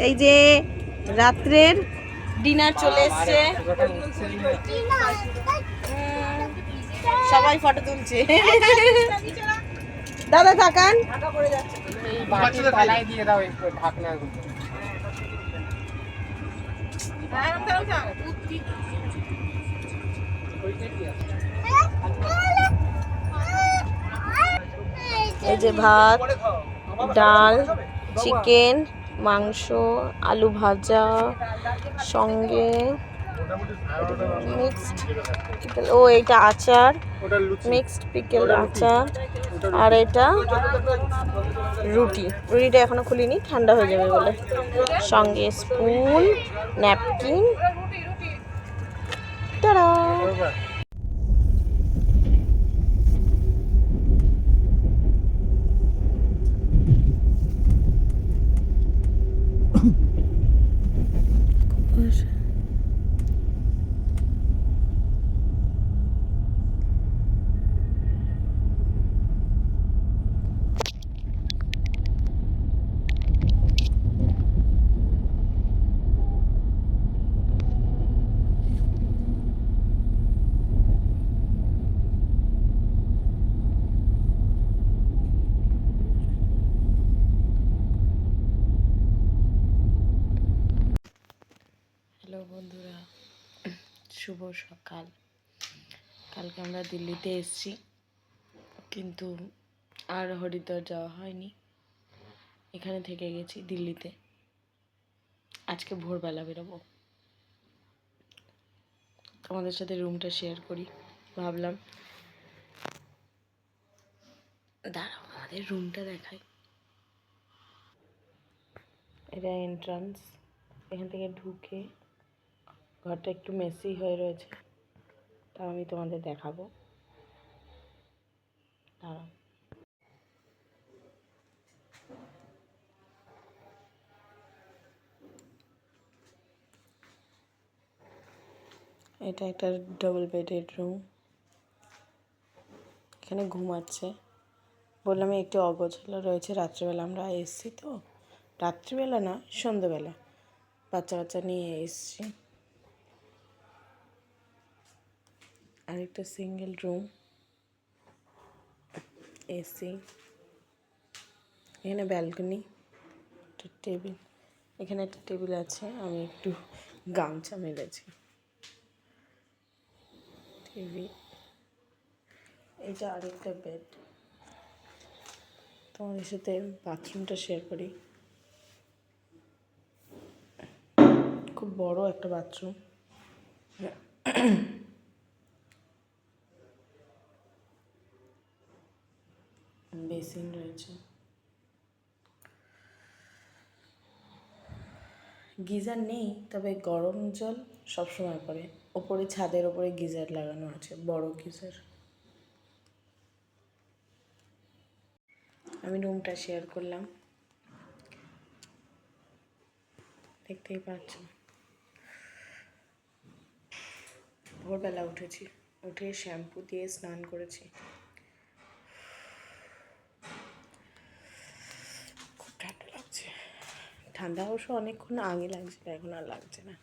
এই যে রাত্রের ডিনার চলে এসছে, সবাই ফটো তুলছে। দাদা তাকান, দিয়ে দাও ঢাকনাগুলো। এই যে ভাত, ডাল, চিকেন, মাংস, আলু ভাজা, সঙ্গে মিক্সড পিকেল, ও এটা আচার, মিক্সড পিকেল আচার, আর এটা রুটিটা এখনো খুলিনি, ঠান্ডা হয়ে যাবে বলে। সঙ্গে স্পুন, ন্যাপকিন, টাটা। হ্যালো বন্ধুরা, শুভ সকাল। কালকে আমরা দিল্লিতে এসেছি, কিন্তু আর হরিদ্বার যাওয়া হয়নি, এখানে থেকে গেছি দিল্লিতে। আজকে ভোরবেলা বেরোবো, তোমাদের সাথে রুমটা শেয়ার করি ভাবলাম। দাঁড়াও, আমাদের রুমটা দেখাই। এটা এন্ট্রান্স, এখান থেকে ঢুকে ঘরটা একটু মেসি হয়ে রয়েছে, তা আমি তোমাদের দেখাবো। দাঁড়াও, এটা একটা ডবল বেডের রুম, এখানে ঘুমাচ্ছে। বললাম একটু অগোছালো রয়েছে, রাত্রিবেলা আমরা এসেছি তো, রাত্রিবেলা না সন্ধ্যেবেলা বাচ্চা নিয়ে এসেছি। আর একটা সিঙ্গেল রুম, এসি, এখানে ব্যালকনি, একটা টেবিল, এখানে একটা টেবিল আছে, আমি একটু গামছা মেলেছি। টিভি, এটা আরেকটা বেড। তোমাদের সাথে বাথরুমটা শেয়ার করি, খুব বড় একটা বাথরুম। বেসিন রয়েছে, গিজার নেই, তবে গরম জল সবসময় পড়ে। ওপরে ছাদের ওপরে গিজার লাগানো আছে, বড় গিজার। আমি রুমটা শেয়ার করলাম, দেখতেই পাচ্ছ। ভোরবেলা উঠেছি, উঠে শ্যাম্পু দিয়ে স্নান করেছি। খুব ঠান্ডা লাগছে, ঠান্ডা অবশ্য অনেকক্ষণ আগে লাগছিল, এখন আর লাগছে না।